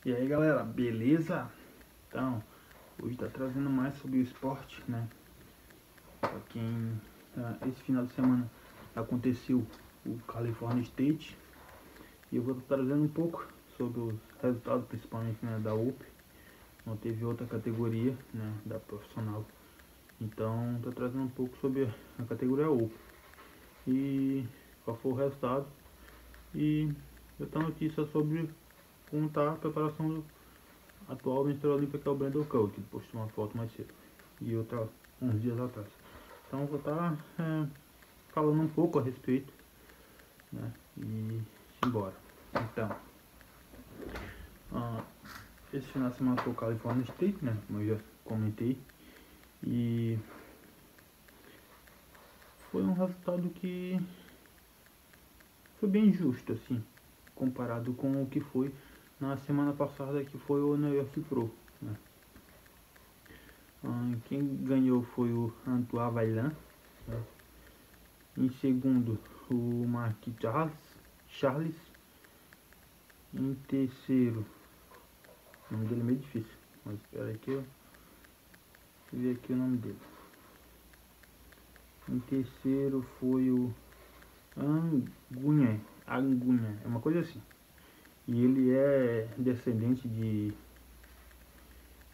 E aí galera, beleza? Então, hoje tá trazendo mais sobre o esporte, né? Pra quem, esse final de semana aconteceu o California State e eu vou estar trazendo um pouco sobre os resultados, principalmente, né, da UP. Não teve outra categoria, né, da profissional. Então, tô trazendo um pouco sobre a categoria UP e qual foi o resultado e outra notícia sobre como tá a preparação do atual Mr. Olímpia, que é o Brandon Cole, que postou uma foto mais cedo e outra uns dias atrás. Então vou estar falando um pouco a respeito, né, e simbora. Então, esse final de semana foi o California State, né, como eu já comentei, e foi um resultado que foi bem justo, assim, comparado com o que foi na semana passada, que foi o New York Pro, né. Quem ganhou foi o Antoine Vaillant, né. Em segundo, o Mark Charles. Em terceiro, o nome dele é meio difícil, mas espera aí que eu ver aqui o nome dele. Em terceiro foi o Angunha, é uma coisa assim. E ele é descendente de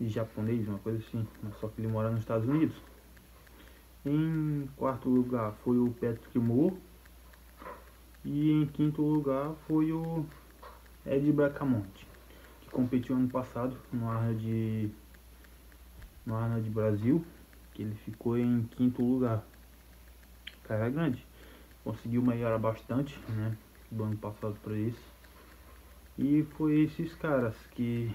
japonês, uma coisa assim, mas só que ele mora nos Estados Unidos. Em quarto lugar foi o Patrick Moore. E em quinto lugar foi o Ed Bracamonte, que competiu ano passado no Arnold Brasil, que ele ficou em quinto lugar. O cara é grande, conseguiu melhorar bastante, né, do ano passado para esse. E foi esses caras que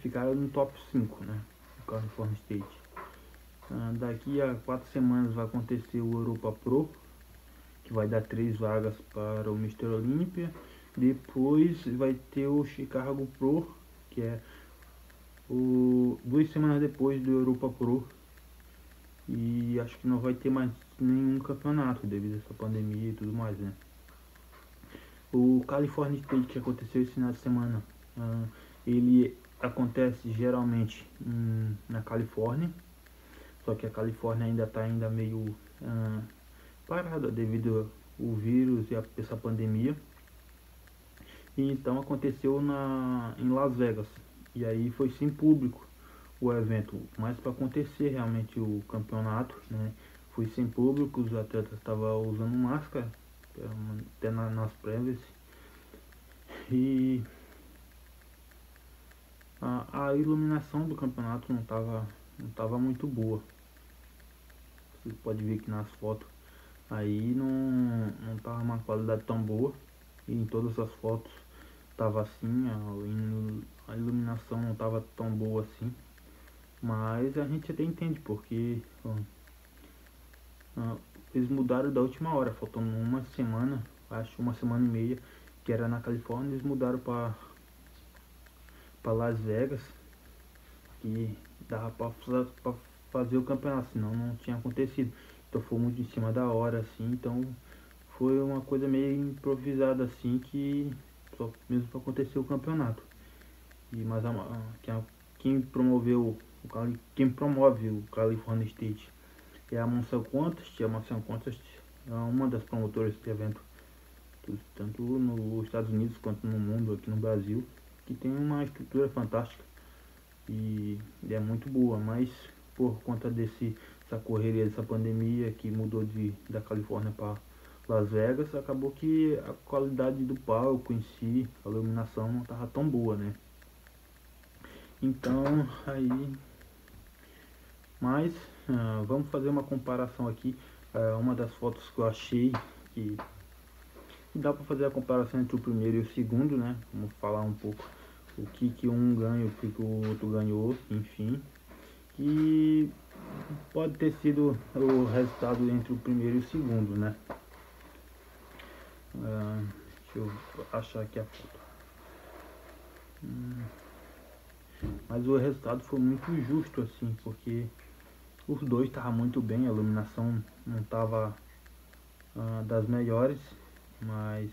ficaram no top 5, né, do California State. Daqui a 4 semanas vai acontecer o Europa Pro, que vai dar 3 vagas para o Mr. Olympia. Depois vai ter o Chicago Pro, que é 2 semanas depois do Europa Pro. E acho que não vai ter mais nenhum campeonato devido a essa pandemia e tudo mais, né. O California State, que aconteceu esse final de semana, ele acontece geralmente na Califórnia, só que a Califórnia ainda está meio parada devido ao vírus e a essa pandemia. E então aconteceu em Las Vegas, e aí foi sem público o evento, mas para acontecer realmente o campeonato, né, foi sem público, os atletas estavam usando máscara até nas prévias. E a iluminação do campeonato não tava muito boa. Você pode ver que nas fotos aí não tava uma qualidade tão boa, e em todas as fotos tava assim, a iluminação não tava tão boa assim. Mas a gente até entende, porque eles mudaram da última hora, faltando uma semana, acho uma semana e meia, que era na Califórnia, eles mudaram para Las Vegas, que dava para fazer o campeonato, senão não tinha acontecido. Então foi muito em cima da hora, assim, então foi uma coisa meio improvisada, assim, que só mesmo para acontecer o campeonato. Mas quem promove o California State é a Monster Contest. A Monster Contest é uma das promotoras desse evento, tanto nos Estados Unidos quanto no mundo, aqui no Brasil, que tem uma estrutura fantástica e é muito boa, mas por conta dessa correria, dessa pandemia que mudou da Califórnia para Las Vegas, acabou que a qualidade do palco em si, a iluminação não estava tão boa, né. Então aí, mas vamos fazer uma comparação aqui. Uma das fotos que eu achei que dá para fazer a comparação entre o primeiro e o segundo, né. Vamos falar um pouco o que um ganha, o que o outro ganhou, enfim. E pode ter sido o resultado entre o primeiro e o segundo, né. Deixa eu achar aqui a foto. Mas o resultado foi muito justo, assim, porque Os dois estavam muito bem, a iluminação não estava das melhores, mas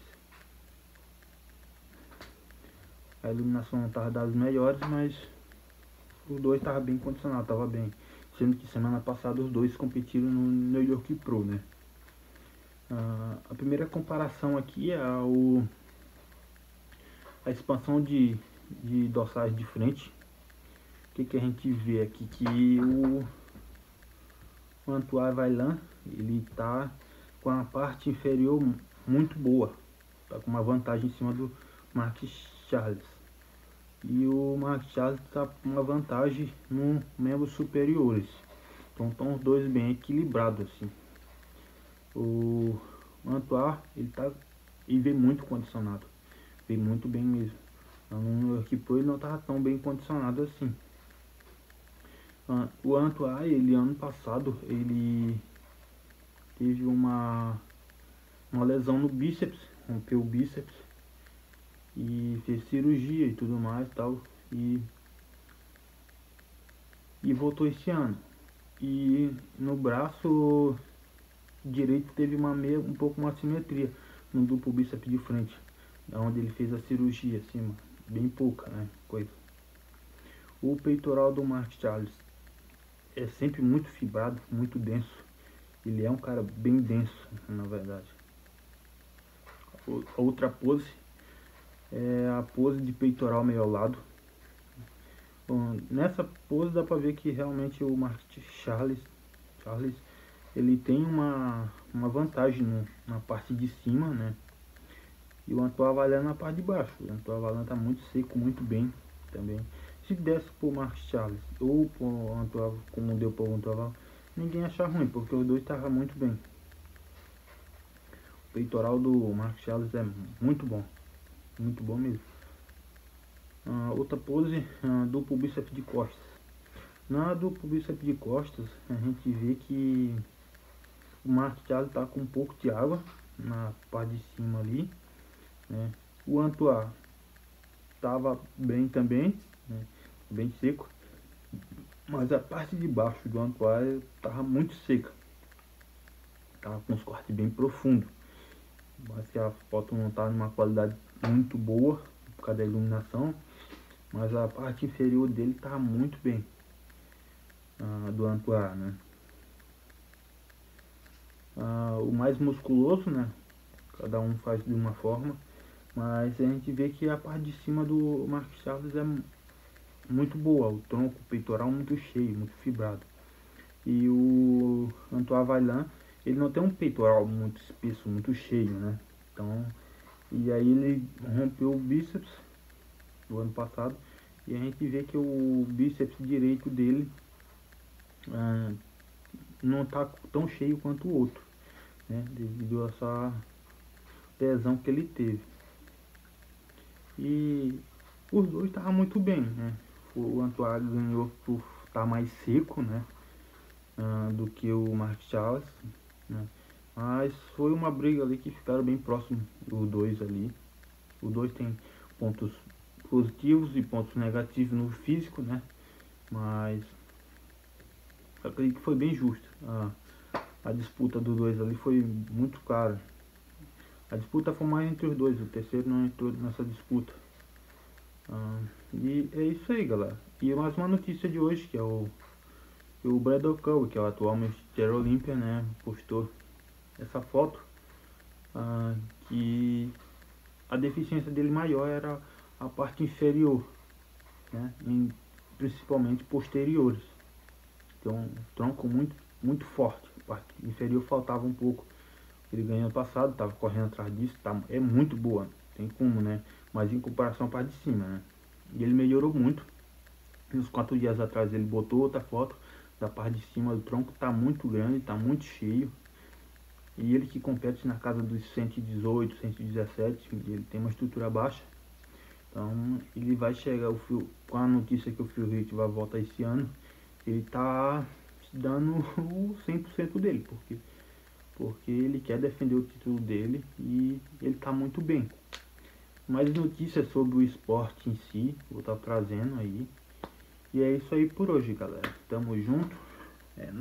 a iluminação não estava das melhores, mas os dois estavam bem condicionados, estava bem. Sendo que semana passada os dois competiram no New York Pro, né? A primeira comparação aqui é a expansão de dossagem de frente. O que a gente vê aqui? Que o Antoine Vaillant, ele tá com a parte inferior muito boa, tá com uma vantagem em cima do Mark Charles. E o Mark Charles tá com uma vantagem nos membros superiores. Então estão os dois bem equilibrados assim. O Antoine, ele vem muito condicionado, vem muito bem mesmo. No York Pro ele não estava tão bem condicionado assim. O Antoine, ele ano passado, ele teve uma lesão no bíceps, rompeu o bíceps e fez cirurgia e tudo mais tal, e voltou esse ano. E no braço direito teve um pouco uma assimetria no duplo bíceps de frente, onde ele fez a cirurgia acima, bem pouca, né, coisa. O peitoral do Mark Charles é sempre muito fibrado, muito denso. Ele é um cara bem denso, na verdade. A outra pose é a pose de peitoral meio ao lado. Nessa pose dá pra ver que realmente o Mark Charles ele tem uma vantagem na parte de cima, né? E o Antoine Vaillant na parte de baixo. O Antoine Vaillant tá muito seco, muito bem também. Se desse pro Mark Charles ou pro Antoine, como deu pro Antoine Vaillant, ninguém achar ruim, porque os dois estavam muito bem. O peitoral do Mark Charles é muito bom mesmo. Outra pose, duplo bíceps de costas. Na duplo bíceps de costas, a gente vê que o Mark Charles está com um pouco de água na parte de cima ali, né? O Antoine estava bem também, né? Bem seco, mas a parte de baixo do Antoine estava muito seca, estava com os cortes bem profundos, mas que a foto não estava numa qualidade muito boa por causa da iluminação, mas a parte inferior dele estava muito bem, do Antoine, né? O mais musculoso, né? Cada um faz de uma forma, mas a gente vê que a parte de cima do Mark Charles é muito boa, o tronco, o peitoral muito cheio, muito fibrado. E o Antoine Vaillant, ele não tem um peitoral muito espesso, muito cheio, né? Então, e aí ele rompeu o bíceps no ano passado, e a gente vê que o bíceps direito dele não está tão cheio quanto o outro, né? Devido a essa lesão que ele teve. E os dois estavam muito bem, né? O Antoine ganhou por estar mais seco, né? Do que o Mark Charles, né? Mas foi uma briga ali que ficaram bem próximos os dois ali. Os dois têm pontos positivos e pontos negativos no físico, né? Mas eu acredito que foi bem justo. A disputa dos dois ali foi muito clara. A disputa foi mais entre os dois, o terceiro não entrou nessa disputa. E é isso aí, galera. E mais uma notícia de hoje, que é o Bradley Curry, que é o atual Mr. Olympia, né, postou essa foto, que a deficiência dele maior era a parte inferior, né, principalmente posteriores. Tem um tronco muito forte, a parte inferior faltava um pouco. Ele ganhou ano passado, estava correndo atrás disso, é muito boa, tem como, né, mas em comparação à parte de cima, né, e ele melhorou muito. Uns 4 dias atrás ele botou outra foto da parte de cima do tronco, tá muito grande, tá muito cheio. E ele que compete na casa dos 118, 117, ele tem uma estrutura baixa. Então ele vai chegar, com a notícia que o Phil Heath vai voltar esse ano, ele tá dando o 100% dele, porque ele quer defender o título dele e ele tá muito bem. Mais notícias sobre o esporte em si, vou estar trazendo aí. E é isso aí por hoje, galera. Tamo junto. É,